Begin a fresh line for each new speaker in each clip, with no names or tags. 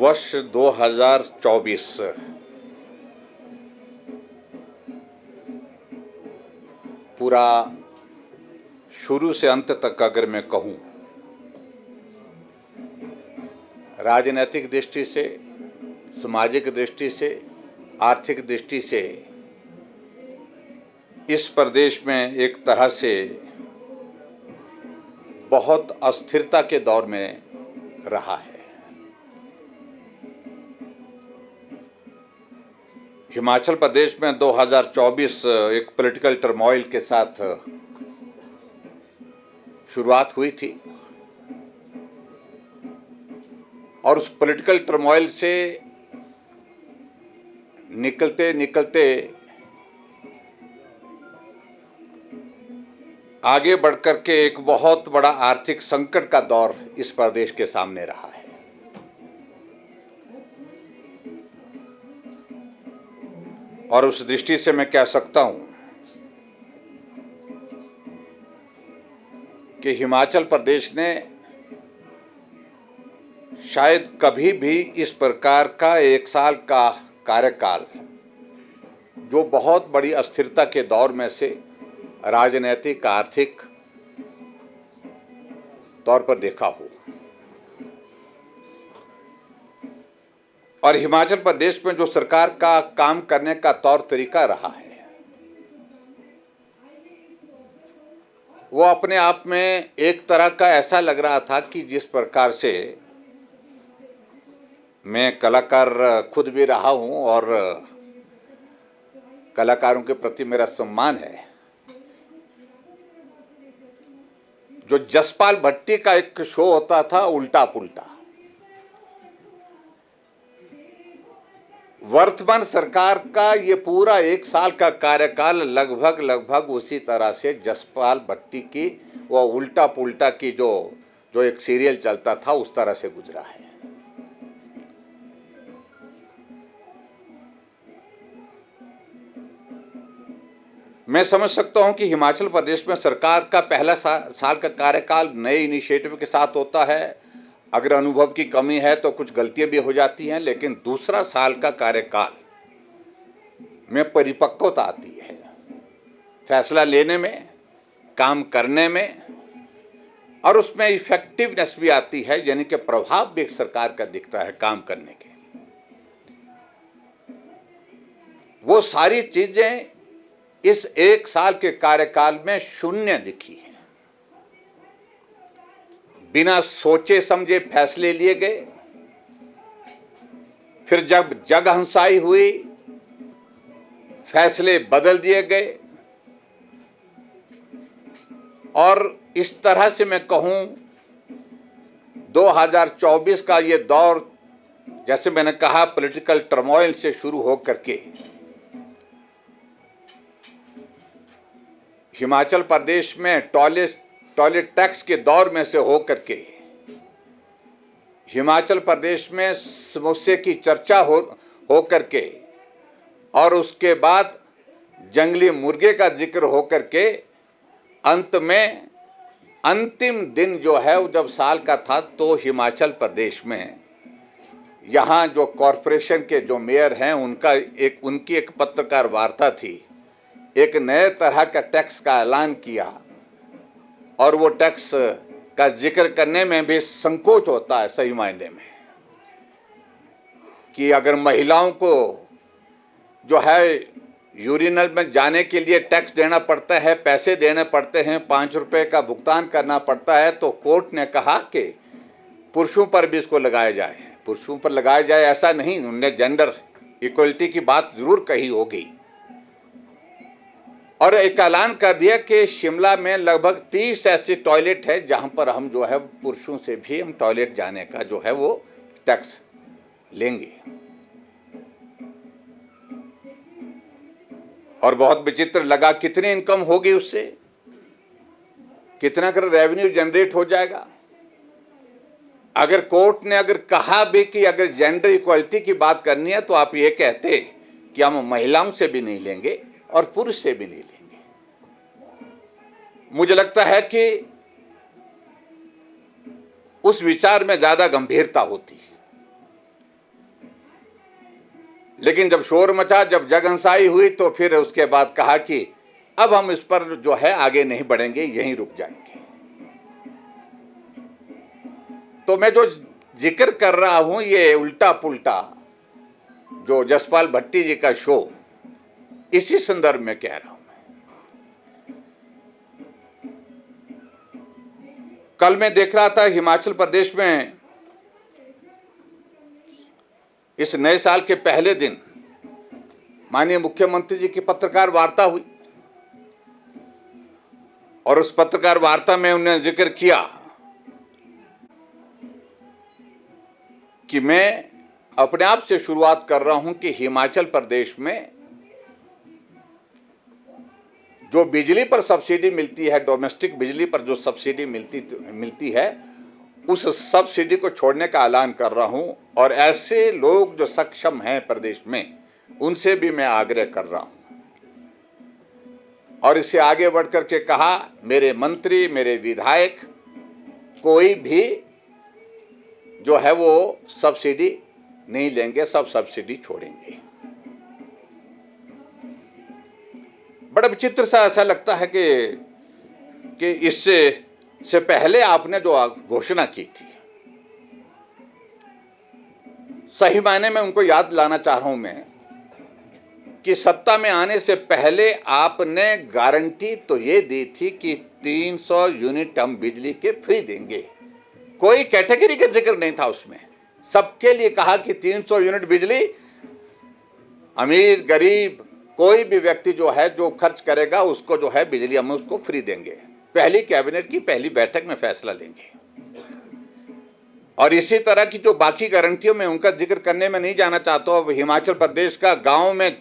वर्ष 2024 पूरा शुरू से अंत तक अगर मैं कहूं, राजनीतिक दृष्टि से, सामाजिक दृष्टि से, आर्थिक दृष्टि से इस प्रदेश में एक तरह से बहुत अस्थिरता के दौर में रहा है। हिमाचल प्रदेश में 2024 एक पॉलिटिकल टर्मोइल के साथ शुरुआत हुई थी और उस पॉलिटिकल टर्मोइल से निकलते निकलते आगे बढ़कर के एक बहुत बड़ा आर्थिक संकट का दौर इस प्रदेश के सामने रहा है। और उस दृष्टि से मैं कह सकता हूं कि हिमाचल प्रदेश ने शायद कभी भी इस प्रकार का एक साल का कार्यकाल, जो बहुत बड़ी अस्थिरता के दौर में से राजनीतिक आर्थिक तौर पर देखा हो। और हिमाचल प्रदेश में जो सरकार का काम करने का तौर तरीका रहा है, वो अपने आप में एक तरह का ऐसा लग रहा था कि जिस प्रकार से मैं कलाकार खुद भी रहा हूं और कलाकारों के प्रति मेरा सम्मान है। जो जसपाल भट्टी का एक शो होता था उल्टा पुल्टा, वर्तमान सरकार का ये पूरा एक साल का कार्यकाल लगभग उसी तरह से जसपाल भट्टी की वो उल्टा पुल्टा की जो एक सीरियल चलता था उस तरह से गुजरा है। मैं समझ सकता हूं कि हिमाचल प्रदेश में सरकार का पहला साल का कार्यकाल नए इनिशिएटिव के साथ होता है। अगर अनुभव की कमी है तो कुछ गलतियां भी हो जाती हैं, लेकिन दूसरा साल का कार्यकाल में परिपक्वता आती है, फैसला लेने में, काम करने में, और उसमें इफेक्टिवनेस भी आती है, यानी कि प्रभाव भी एक सरकार का दिखता है काम करने के। वो सारी चीजें इस एक साल के कार्यकाल में शून्य दिखी है। बिना सोचे समझे फैसले लिए गए, फिर जब जगहंसाई हुई फैसले बदल दिए गए, और इस तरह से मैं कहूं 2024 का ये दौर, जैसे मैंने कहा, पॉलिटिकल टर्मोइल से शुरू होकर के हिमाचल प्रदेश में टॉयलेट टैक्स के दौर में से होकर के हिमाचल प्रदेश में समस्या की चर्चा हो करके, और उसके बाद जंगली मुर्गे का जिक्र होकर के, अंत में अंतिम दिन जो है वो जब साल का था, तो हिमाचल प्रदेश में यहाँ जो कॉरपोरेशन के जो मेयर हैं उनकी एक पत्रकार वार्ता थी। एक नए तरह का टैक्स का ऐलान किया, और वो टैक्स का जिक्र करने में भी संकोच होता है सही मायने में, कि अगर महिलाओं को जो है यूरिनल में जाने के लिए टैक्स देना पड़ता है, पैसे देने पड़ते हैं, 5 रुपए का भुगतान करना पड़ता है, तो कोर्ट ने कहा कि पुरुषों पर भी इसको लगाया जाए। पुरुषों पर लगाया जाए ऐसा नहीं, उन्होंने जेंडर इक्वलिटी की बात जरूर कही होगी, और एक ऐलान कर दिया कि शिमला में लगभग 30 ऐसे टॉयलेट है जहां पर हम जो है पुरुषों से भी हम टॉयलेट जाने का जो है वो टैक्स लेंगे। और बहुत विचित्र लगा, कितनी इनकम होगी उससे, कितना कर रेवेन्यू जनरेट हो जाएगा। अगर कोर्ट ने अगर कहा भी कि अगर जेंडर इक्वलिटी की बात करनी है तो आप ये कहते कि हम महिलाओं से भी नहीं लेंगे और पुरुष से भी नहीं लेंगे। मुझे लगता है कि उस विचार में ज्यादा गंभीरता होती है। लेकिन जब शोर मचा, जब जगहंसाई हुई, तो फिर उसके बाद कहा कि अब हम इस पर जो है आगे नहीं बढ़ेंगे, यहीं रुक जाएंगे। तो मैं जो जिक्र कर रहा हूं, ये उल्टा पुल्टा जो जसपाल भट्टी जी का शो, इसी संदर्भ में कह रहा हूं। कल मैं देख रहा था हिमाचल प्रदेश में इस नए साल के पहले दिन माननीय मुख्यमंत्री जी की पत्रकार वार्ता हुई, और उस पत्रकार वार्ता में उन्होंने जिक्र किया कि मैं अपने आप से शुरुआत कर रहा हूं कि हिमाचल प्रदेश में जो बिजली पर सब्सिडी मिलती है, डोमेस्टिक बिजली पर जो सब्सिडी मिलती है, उस सब्सिडी को छोड़ने का ऐलान कर रहा हूं। और ऐसे लोग जो सक्षम हैं प्रदेश में, उनसे भी मैं आग्रह कर रहा हूं। और इससे आगे बढ़कर के कहा, मेरे मंत्री, मेरे विधायक, कोई भी जो है वो सब्सिडी नहीं लेंगे, सब सब्सिडी छोड़ेंगे। बड़ा विचित्र सा ऐसा लगता है कि इससे पहले आपने जो घोषणा की थी, सही मायने में उनको याद लाना चाह रहा हूं मैं कि सत्ता में आने से पहले आपने गारंटी तो ये दी थी कि 300 यूनिट हम बिजली के फ्री देंगे। कोई कैटेगरी का जिक्र नहीं था उसमें, सबके लिए कहा कि 300 यूनिट बिजली, अमीर गरीब कोई भी व्यक्ति जो है जो खर्च करेगा उसको जो है बिजली हम उसको फ्री देंगे। पहली कैबिनेट की पहली बैठक में फैसला लेंगे। और इसी तरह की जो बाकी गारंटियों में उनका जिक्र करने में नहीं जाना चाहता हूं। हिमाचल प्रदेश का गांव में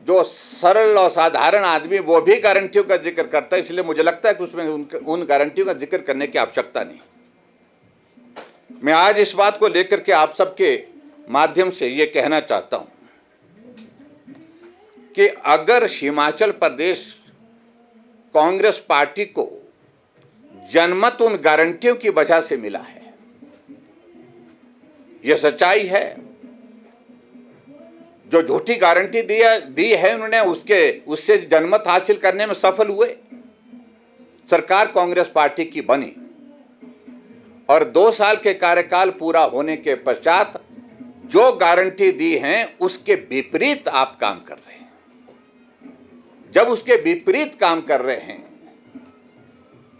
जो सरल और साधारण आदमी, वो भी गारंटियों का जिक्र करता है, इसलिए मुझे लगता है कि उसमें उन गारंटियों का जिक्र करने की आवश्यकता नहीं। मैं आज इस बात को लेकर के आप सबके माध्यम से ये कहना चाहता हूं कि अगर हिमाचल प्रदेश कांग्रेस पार्टी को जनमत उन गारंटियों की वजह से मिला है, यह सच्चाई है। जो झूठी गारंटी दी है उन्होंने, उससे जनमत हासिल करने में सफल हुए। सरकार कांग्रेस पार्टी की बनी और 2 साल के कार्यकाल पूरा होने के पश्चात जो गारंटी दी हैं उसके विपरीत आप काम कर रहे हैं। जब उसके विपरीत काम कर रहे हैं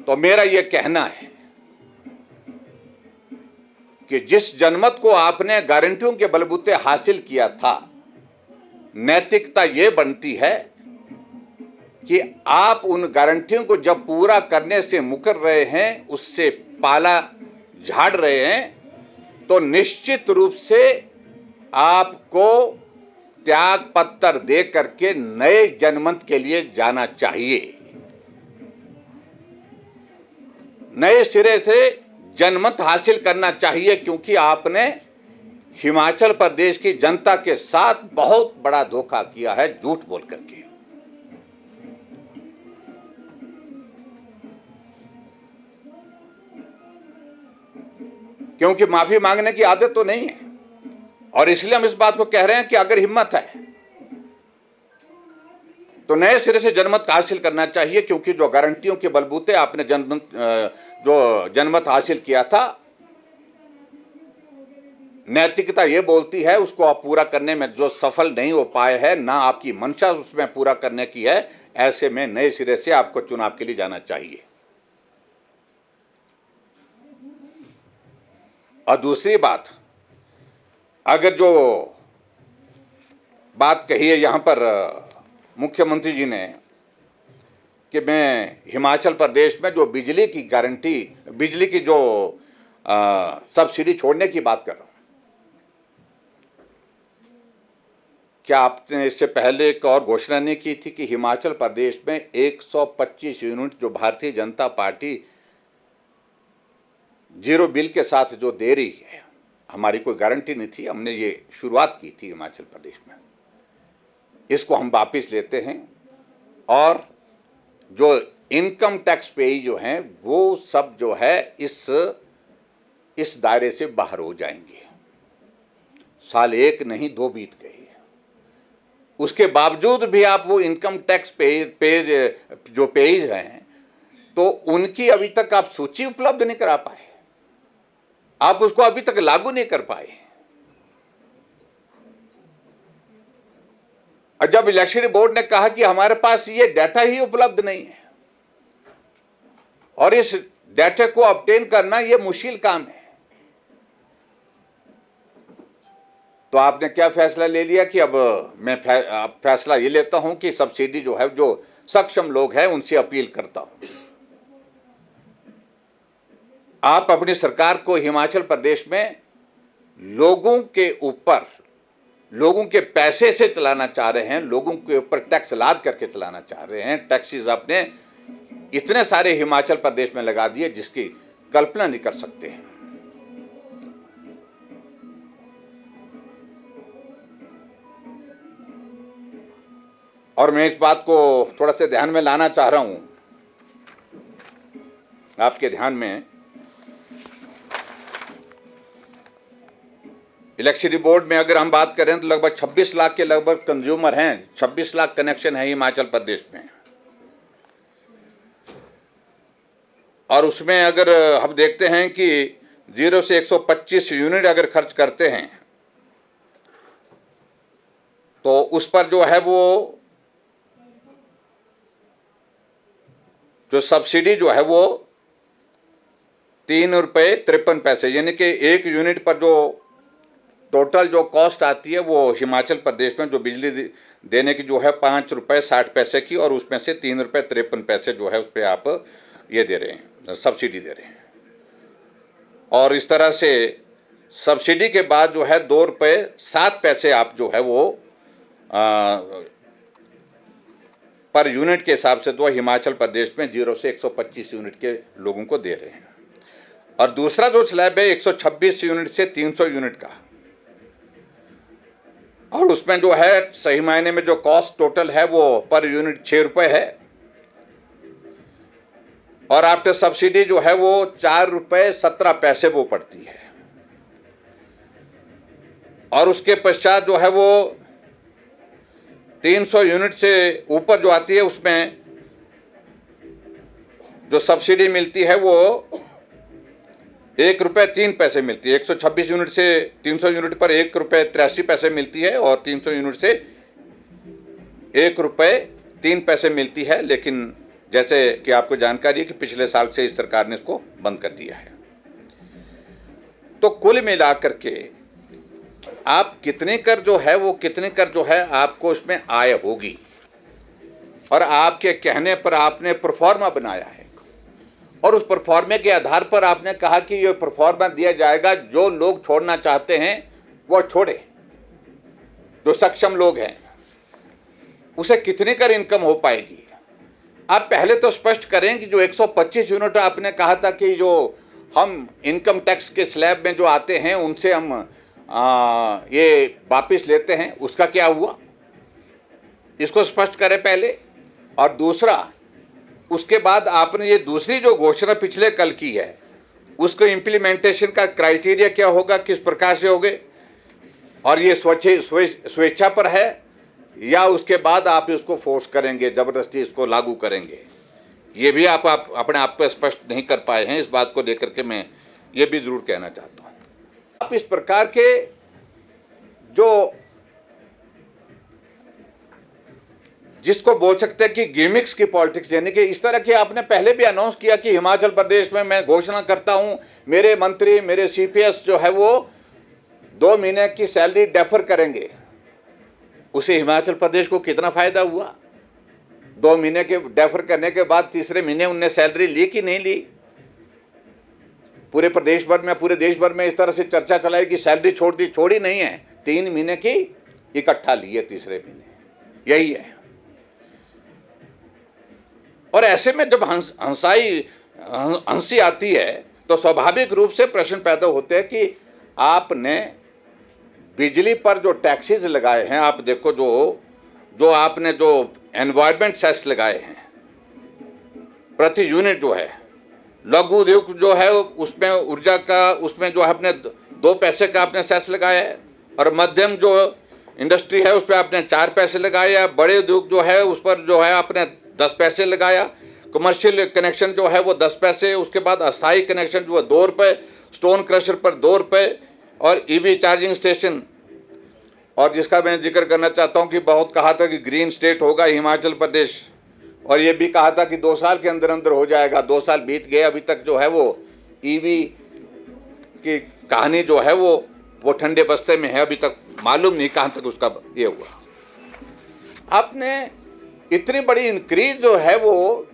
तो मेरा यह कहना है कि जिस जनमत को आपने गारंटियों के बलबूते हासिल किया था, नैतिकता यह बनती है कि आप उन गारंटियों को जब पूरा करने से मुकर रहे हैं, उससे पाला झाड़ रहे हैं, तो निश्चित रूप से आपको त्याग पत्र दे करके नए जनमत के लिए जाना चाहिए। नए सिरे से जनमत हासिल करना चाहिए, क्योंकि आपने हिमाचल प्रदेश की जनता के साथ बहुत बड़ा धोखा किया है, झूठ बोल करके। क्योंकि माफी मांगने की आदत तो नहीं है, और इसलिए हम इस बात को कह रहे हैं कि अगर हिम्मत है तो नए सिरे से जनमत हासिल करना चाहिए। क्योंकि जो गारंटियों के बलबूते आपने जनमत हासिल किया था, नैतिकता ये बोलती है उसको आप पूरा करने में जो सफल नहीं हो पाए हैं, ना आपकी मंशा उसमें पूरा करने की है, ऐसे में नए सिरे से आपको चुनाव के लिए जाना चाहिए। और दूसरी बात, अगर जो बात कही है यहां पर मुख्यमंत्री जी ने कि मैं हिमाचल प्रदेश में जो बिजली की गारंटी, बिजली की जो सब्सिडी छोड़ने की बात कर रहा हूं, क्या आपने इससे पहले एक और घोषणा नहीं की थी कि हिमाचल प्रदेश में 125 यूनिट जो Bharatiya Janata party zero bill के साथ जो दे रही है, हमारी कोई गारंटी नहीं थी, हमने ये शुरुआत की थी हिमाचल प्रदेश में, इसको हम वापस लेते हैं और जो इनकम टैक्स पेई जो हैं वो सब जो है इस दायरे से बाहर हो जाएंगे। साल 1 नहीं 2 बीत गए, उसके बावजूद भी आप वो इनकम टैक्स पेज हैं, तो उनकी अभी तक आप सूची उपलब्ध नहीं करा पाए, आप उसको अभी तक लागू नहीं कर पाए। और जब इलेक्शन बोर्ड ने कहा कि हमारे पास ये डाटा ही उपलब्ध नहीं है और इस डाटा को ऑब्टेन करना ये मुश्किल काम है, तो आपने क्या फैसला ले लिया कि अब मैं फैसला ये लेता हूं कि सब्सिडी जो है, जो सक्षम लोग हैं उनसे अपील करता हूं। आप अपनी सरकार को हिमाचल प्रदेश में लोगों के ऊपर, लोगों के पैसे से चलाना चाह रहे हैं, लोगों के ऊपर टैक्स लाद करके चलाना चाह रहे हैं। टैक्सेस आपने इतने सारे हिमाचल प्रदेश में लगा दिए जिसकी कल्पना नहीं कर सकते हैं। और मैं इस बात को थोड़ा सा ध्यान में लाना चाह रहा हूं, आपके ध्यान में। इलेक्ट्रिसिटी बोर्ड में अगर हम बात करें तो लगभग 26 लाख के लगभग कंज्यूमर हैं, 26 लाख कनेक्शन है हिमाचल प्रदेश में। और उसमें अगर हम देखते हैं कि 0 से 125 यूनिट अगर खर्च करते हैं तो उस पर जो है वो जो सब्सिडी जो है वो 3 रुपये 53 पैसे, यानी कि एक यूनिट पर जो टोटल जो कॉस्ट आती है वो हिमाचल प्रदेश में जो बिजली देने की जो है 5 रुपये 60 पैसे की, और उसमें से 3 रुपये 53 पैसे जो है उस पर आप ये दे रहे हैं, सब्सिडी दे रहे हैं। और इस तरह से सब्सिडी के बाद जो है 2 रुपये 7 पैसे आप जो है वो पर यूनिट के हिसाब से तो हिमाचल प्रदेश में 0 से 125 यूनिट के लोगों को दे रहे हैं। और दूसरा जो स्लैब है 126 यूनिट से 300 यूनिट का, और उसमें जो है सही मायने में जो कॉस्ट टोटल है वो पर यूनिट 6 रुपये है, और आफ्टर सब्सिडी जो है वो 4 रुपये 17 पैसे वो पड़ती है। और उसके पश्चात जो है वो 300 यूनिट से ऊपर जो आती है उसमें जो सब्सिडी मिलती है वो 1 रुपये 3 पैसे मिलती है। 126 यूनिट से 300 यूनिट पर 1 रुपये 83 पैसे मिलती है, और 300 यूनिट से 1 रुपये 3 पैसे मिलती है। लेकिन जैसे कि आपको जानकारी है कि पिछले साल से इस सरकार ने इसको बंद कर दिया है। तो कुल मिलाकर के आप कितने कर जो है वो कितने कर जो है आपको इसमें आय होगी, और आपके कहने पर आपने प्रोफार्मा बनाया है, और उस प्रोफार्मे के आधार पर आपने कहा कि ये प्रोफार्मा दिया जाएगा, जो लोग छोड़ना चाहते हैं वो छोड़े, जो सक्षम लोग हैं उसे कितने कर इनकम हो पाएगी। आप पहले तो स्पष्ट करें कि जो 125 यूनिट आपने कहा था कि जो हम इनकम टैक्स के स्लैब में जो आते हैं उनसे हम ये वापस लेते हैं, उसका क्या हुआ, इसको स्पष्ट करें पहले। और दूसरा, उसके बाद आपने ये दूसरी जो घोषणा पिछले कल की है उसको इम्प्लीमेंटेशन का क्राइटेरिया क्या होगा, किस प्रकार से होगे, और ये स्वेच्छा पर है या उसके बाद आप इसको फोर्स करेंगे, ज़बरदस्ती इसको लागू करेंगे, ये भी आप अपने आप को स्पष्ट नहीं कर पाए हैं। इस बात को लेकर के मैं ये भी ज़रूर कहना चाहता हूँ। आप इस प्रकार के जो जिसको बोल सकते हैं कि गिमिक्स की पॉलिटिक्स, यानी कि इस तरह की आपने पहले भी अनाउंस किया कि हिमाचल प्रदेश में मैं घोषणा करता हूं, मेरे मंत्री मेरे सीपीएस जो है वो 2 महीने की सैलरी डेफर करेंगे। उसे हिमाचल प्रदेश को कितना फायदा हुआ? 2 महीने के डेफर करने के बाद तीसरे महीने उनने सैलरी ली कि नहीं ली? पूरे प्रदेश भर में, पूरे देश भर में इस तरह से चर्चा चलाई कि सैलरी छोड़ी नहीं है, 3 महीने की इकट्ठा ली है तीसरे महीने, यही है। और ऐसे में जब हंसी आती है तो स्वाभाविक रूप से प्रश्न पैदा होते हैं कि आपने बिजली पर जो टैक्सेस लगाए हैं, आप देखो जो आपने जो एनवायरमेंट सेस लगाए हैं प्रति यूनिट जो है, लघु उद्योग जो है उसमें ऊर्जा का, उसमें जो है अपने 2 पैसे का आपने सेस लगाया है, और मध्यम जो इंडस्ट्री है उस पर आपने 4 पैसे लगाया, बड़े उद्योग जो है उस पर जो है आपने 10 पैसे लगाया, कमर्शियल कनेक्शन जो है वो 10 पैसे, उसके बाद अस्थायी कनेक्शन जो है 2 रुपये, स्टोन क्रशर पर 2 रुपये, और ईवी चार्जिंग स्टेशन। और जिसका मैं जिक्र करना चाहता हूँ कि बहुत कहा था कि ग्रीन स्टेट होगा हिमाचल प्रदेश, और ये भी कहा था कि 2 साल के अंदर अंदर हो जाएगा। 2 साल बीत गए, अभी तक जो है वो ईवी की कहानी जो है वो ठंडे बस्ते में है, अभी तक मालूम नहीं कहाँ तक उसका ये हुआ। आपने इतनी बड़ी इंक्रीज जो है वो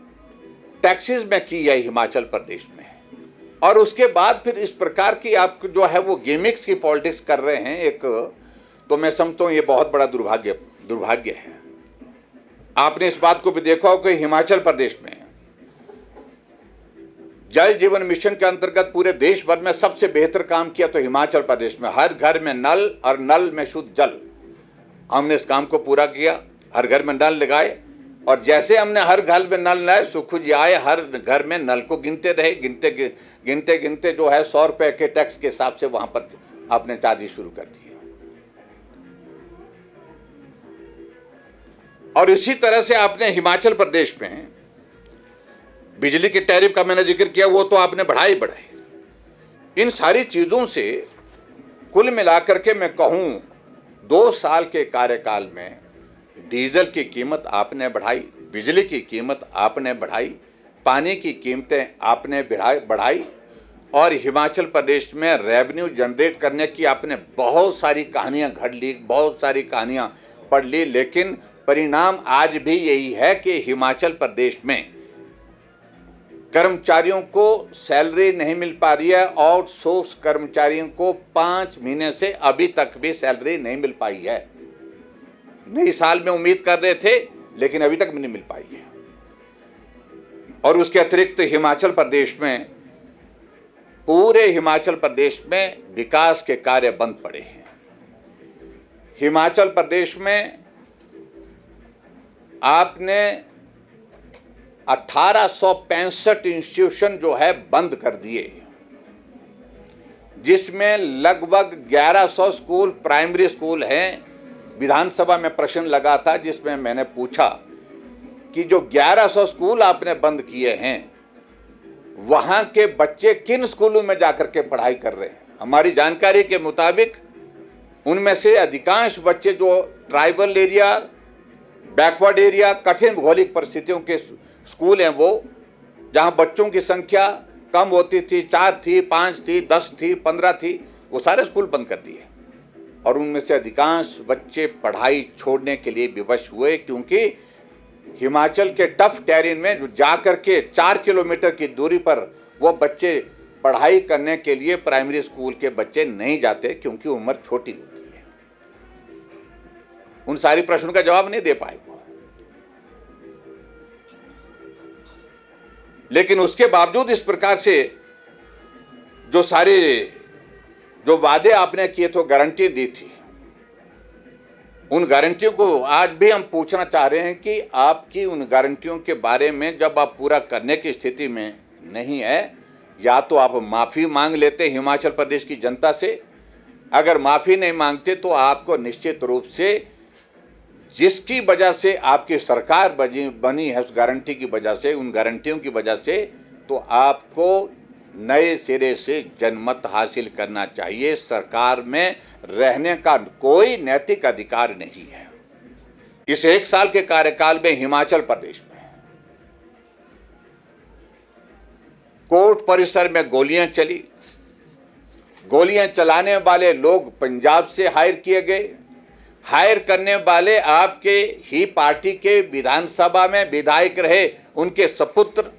टैक्सेस में की है हिमाचल प्रदेश में, और उसके बाद फिर इस प्रकार की आप जो है वो गिमिक्स की पॉलिटिक्स कर रहे हैं एक, तो मैं समझता हूँ ये बहुत बड़ा दुर्भाग्य है। आपने इस बात को भी देखा हो कि हिमाचल प्रदेश में जल जीवन मिशन के अंतर्गत पूरे देश भर में सबसे बेहतर काम किया तो हिमाचल प्रदेश में। हर घर में नल और नल में शुद्ध जल, हमने इस काम को पूरा किया। हर घर में नल लगाए, और जैसे हमने हर घर में नल लगाए, सुखू जी आए, हर घर में नल को गिनते रहे, गिनते गिनते जो है 100 रुपए के टैक्स के हिसाब से वहां पर आपने चार्जेस शुरू कर दिए। और इसी तरह से आपने हिमाचल प्रदेश में बिजली के टैरिफ का मैंने जिक्र किया, वो तो आपने बढ़ाई। इन सारी चीजों से कुल मिलाकर के मैं कहूं 2 साल के कार्यकाल में डीजल की कीमत आपने बढ़ाई, बिजली की कीमत आपने बढ़ाई, पानी की कीमतें आपने बढ़ाई, और हिमाचल प्रदेश में रेवेन्यू जनरेट करने की आपने बहुत सारी कहानियां घड़ ली, बहुत सारी कहानियां पढ़ ली, लेकिन परिणाम आज भी यही है कि हिमाचल प्रदेश में कर्मचारियों को सैलरी नहीं मिल पा रही है। आउटसोर्स कर्मचारियों को 5 महीने से अभी तक भी सैलरी नहीं मिल पाई है। नई साल में उम्मीद कर रहे थे, लेकिन अभी तक नहीं मिल पाई है। और उसके अतिरिक्त हिमाचल प्रदेश में, पूरे हिमाचल प्रदेश में विकास के कार्य बंद पड़े हैं। हिमाचल प्रदेश में आपने 1865 इंस्टीट्यूशन जो है बंद कर दिए, जिसमें लगभग 1100 स्कूल प्राइमरी स्कूल हैं। विधानसभा में प्रश्न लगा था जिसमें मैंने पूछा कि जो 1100 स्कूल आपने बंद किए हैं, वहां के बच्चे किन स्कूलों में जाकर के पढ़ाई कर रहे हैं। हमारी जानकारी के मुताबिक उनमें से अधिकांश बच्चे जो ट्राइबल एरिया, बैकवर्ड एरिया, कठिन भौगोलिक परिस्थितियों के स्कूल हैं, वो जहां बच्चों की संख्या कम होती थी, 4 थी, 5 थी, 10 थी, 15 थी, वो सारे स्कूल बंद कर दिए। और उनमें से अधिकांश बच्चे पढ़ाई छोड़ने के लिए विवश हुए, क्योंकि हिमाचल के टफ टेरेन में जाकर के 4 किलोमीटर की दूरी पर वो बच्चे पढ़ाई करने के लिए प्राइमरी स्कूल के बच्चे नहीं जाते, क्योंकि उम्र छोटी होती है। उन सारी प्रश्नों का जवाब नहीं दे पाए वो। लेकिन उसके बावजूद इस प्रकार से जो वादे आपने किए थे, गारंटी दी थी, उन गारंटियों को आज भी हम पूछना चाह रहे हैं कि आपकी उन गारंटियों के बारे में जब आप पूरा करने की स्थिति में नहीं है, या तो आप माफ़ी मांग लेते हिमाचल प्रदेश की जनता से। अगर माफ़ी नहीं मांगते तो आपको निश्चित रूप से, जिसकी वजह से आपकी सरकार बनी है, उस गारंटी की वजह से, उन गारंटियों की वजह से, तो आपको नए सिरे से जनमत हासिल करना चाहिए। सरकार में रहने का कोई नैतिक अधिकार नहीं है। इस 1 साल के कार्यकाल में हिमाचल प्रदेश में कोर्ट परिसर में गोलियां चली। गोलियां चलाने वाले लोग पंजाब से हायर किए गए। हायर करने वाले आपके ही पार्टी के विधानसभा में विधायक रहे, उनके सपुत्र।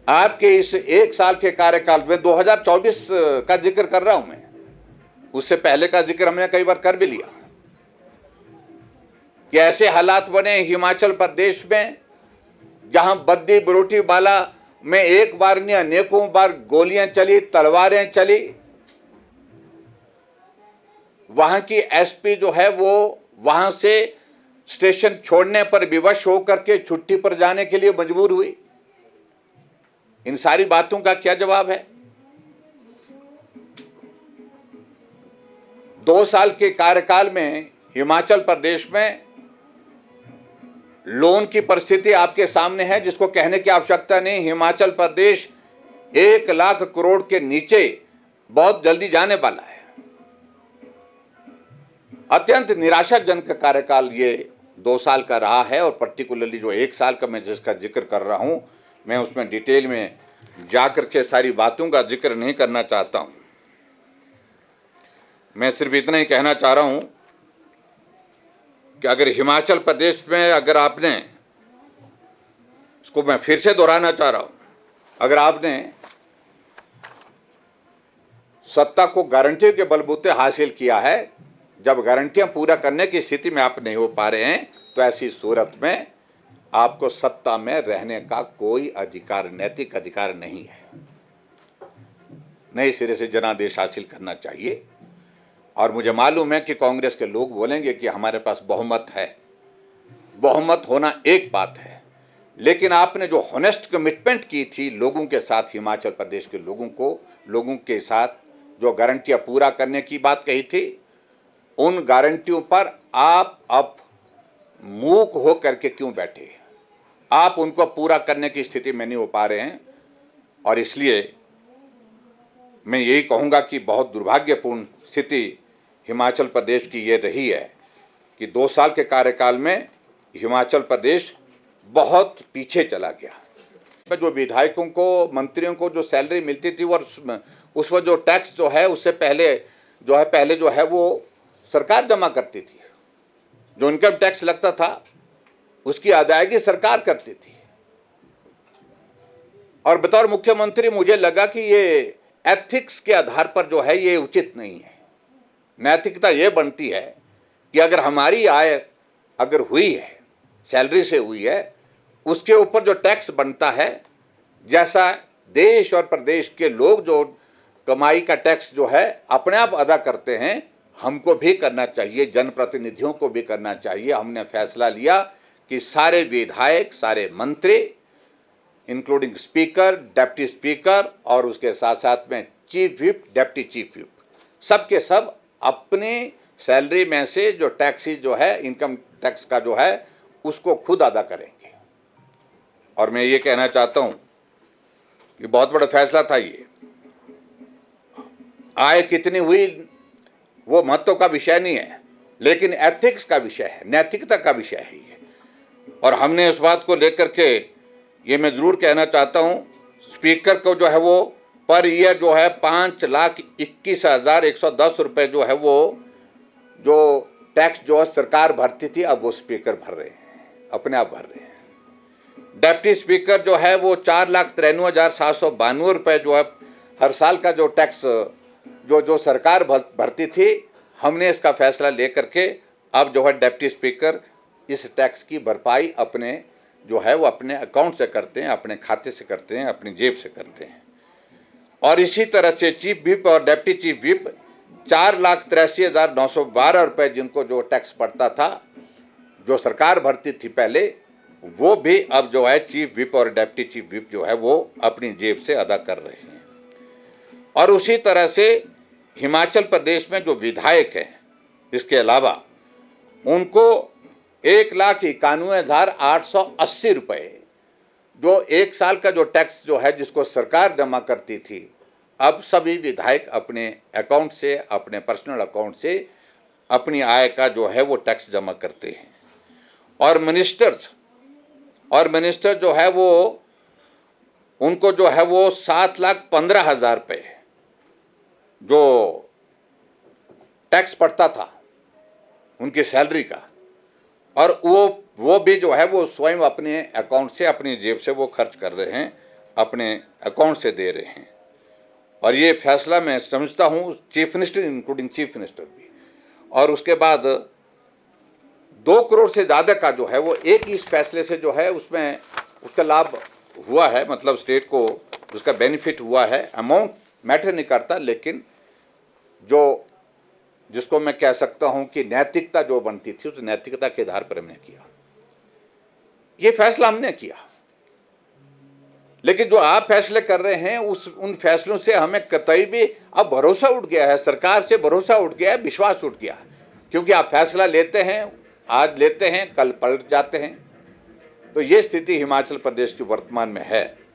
आपके इस 1 साल के कार्यकाल में 2024 का जिक्र कर रहा हूं मैं, उससे पहले का जिक्र हमने कई बार कर भी लिया, कि ऐसे हालात बने हिमाचल प्रदेश में जहां बद्दी बरोटी वाला में एक बार नहीं अनेकों बार गोलियां चली, तलवारें चली। वहां की एसपी जो है वो वहां से स्टेशन छोड़ने पर विवश होकर के छुट्टी पर जाने के लिए मजबूर हुई। इन सारी बातों का क्या जवाब है? 2 साल के कार्यकाल में हिमाचल प्रदेश में लोन की परिस्थिति आपके सामने है, जिसको कहने की आवश्यकता नहीं। हिमाचल प्रदेश 1 लाख करोड़ के नीचे बहुत जल्दी जाने वाला है। अत्यंत निराशाजनक कार्यकाल ये 2 साल का रहा है, और पर्टिकुलरली जो 1 साल का मैं जिसका जिक्र कर रहा हूं, मैं उसमें डिटेल में जाकर के सारी बातों का जिक्र नहीं करना चाहता हूं। मैं सिर्फ इतना ही कहना चाह रहा हूं कि अगर हिमाचल प्रदेश में, अगर आपने, इसको मैं फिर से दोहराना चाह रहा हूं, अगर आपने सत्ता को गारंटी के बलबूते हासिल किया है, जब गारंटियां पूरा करने की स्थिति में आप नहीं हो पा रहे हैं, तो ऐसी सूरत में आपको सत्ता में रहने का कोई अधिकार, नैतिक अधिकार नहीं है। नए सिरे से जनादेश हासिल करना चाहिए। और मुझे मालूम है कि कांग्रेस के लोग बोलेंगे कि हमारे पास बहुमत है। बहुमत होना एक बात है, लेकिन आपने जो हॉनेस्ट कमिटमेंट की थी लोगों के साथ, हिमाचल प्रदेश के लोगों के साथ जो गारंटियां पूरा करने की बात कही थी, उन गारंटियों पर आप अब मूक हो करके क्यों बैठे? आप उनको पूरा करने की स्थिति में नहीं हो पा रहे हैं। और इसलिए मैं यही कहूँगा कि बहुत दुर्भाग्यपूर्ण स्थिति हिमाचल प्रदेश की ये रही है कि 2 साल के कार्यकाल में हिमाचल प्रदेश बहुत पीछे चला गया। जो विधायकों को, मंत्रियों को जो सैलरी मिलती थी, और उस पर जो टैक्स जो है, उससे पहले जो है वो सरकार जमा करती थी। जो इनकम टैक्स लगता था उसकी अदायगी सरकार करती थी। और बतौर मुख्यमंत्री मुझे लगा कि ये एथिक्स के आधार पर जो है ये उचित नहीं है। नैतिकता ये बनती है कि अगर हमारी आय अगर हुई है, सैलरी से हुई है, उसके ऊपर जो टैक्स बनता है, जैसा देश और प्रदेश के लोग जो कमाई का टैक्स जो है अपने आप अदा करते हैं, हमको भी करना चाहिए, जनप्रतिनिधियों को भी करना चाहिए। हमने फैसला लिया कि सारे विधायक, सारे मंत्री, इंक्लूडिंग स्पीकर, डिप्टी स्पीकर और उसके साथ साथ में chief whip, deputy chief whip, सब के सब अपनी सैलरी में से जो टैक्सी जो है, इनकम टैक्स का जो है, उसको खुद अदा करेंगे। और मैं ये कहना चाहता हूं कि बहुत बड़ा फैसला था ये। आय कितनी हुई वो महत्व का विषय नहीं है, लेकिन एथिक्स का विषय है, नैतिकता का विषय है ये। और हमने इस बात को लेकर के ये मैं ज़रूर कहना चाहता हूँ, स्पीकर को जो है वो पर ईयर जो है 5,21,110 रुपये जो है वो जो टैक्स जो है सरकार भरती थी, अब वो स्पीकर भर रहे हैं, अपने आप भर रहे हैं। डिप्टी स्पीकर जो है वो 4,93,792 रुपये जो है हर साल का जो टैक्स जो सरकार भरती थी, हमने इसका फैसला लेकर के अब जो है डिप्टी स्पीकर इस टैक्स की भरपाई अपने जो है वो अपने अकाउंट से करते हैं, अपने खाते से करते हैं, अपनी जेब से करते हैं। और इसी तरह से चीफ व्हिप और डिप्टी चीफ व्हिप 4,83,912 रुपये जिनको जो टैक्स पड़ता था, जो सरकार भरती थी पहले, वो भी अब जो है चीफ व्हिप और डिप्टी चीफ व्हिप जो है वो अपनी जेब से अदा कर रहे हैं। और उसी तरह से हिमाचल प्रदेश में जो विधायक हैं, इसके अलावा उनको 1,91,880 रुपये जो 1 साल का जो टैक्स जो है जिसको सरकार जमा करती थी, अब सभी विधायक अपने अकाउंट से, अपने पर्सनल अकाउंट से अपनी आय का जो है वो टैक्स जमा करते हैं। और मिनिस्टर जो है वो उनको जो है वो 7,15,000 रुपये जो टैक्स पड़ता था उनकी सैलरी का, और वो भी जो है वो स्वयं अपने अकाउंट से, अपनी जेब से वो खर्च कर रहे हैं, अपने अकाउंट से दे रहे हैं। और ये फैसला मैं समझता हूँ chief minister, including chief minister भी, और उसके बाद 2 करोड़ से ज़्यादा का जो है वो एक ही इस फैसले से जो है उसमें उसका लाभ हुआ है, मतलब स्टेट को उसका बेनिफिट हुआ है। अमाउंट मैटर नहीं करता, लेकिन जो जिसको मैं कह सकता हूं कि नैतिकता जो बनती थी, उस नैतिकता के आधार पर हमने किया, ये फैसला हमने किया। लेकिन जो आप फैसले कर रहे हैं उन फैसलों से हमें कतई भी अब भरोसा उठ गया है, सरकार से भरोसा उठ गया है, विश्वास उठ गया है। क्योंकि आप फैसला लेते हैं, आज लेते हैं, कल पलट जाते हैं। तो ये स्थिति हिमाचल प्रदेश की वर्तमान में है।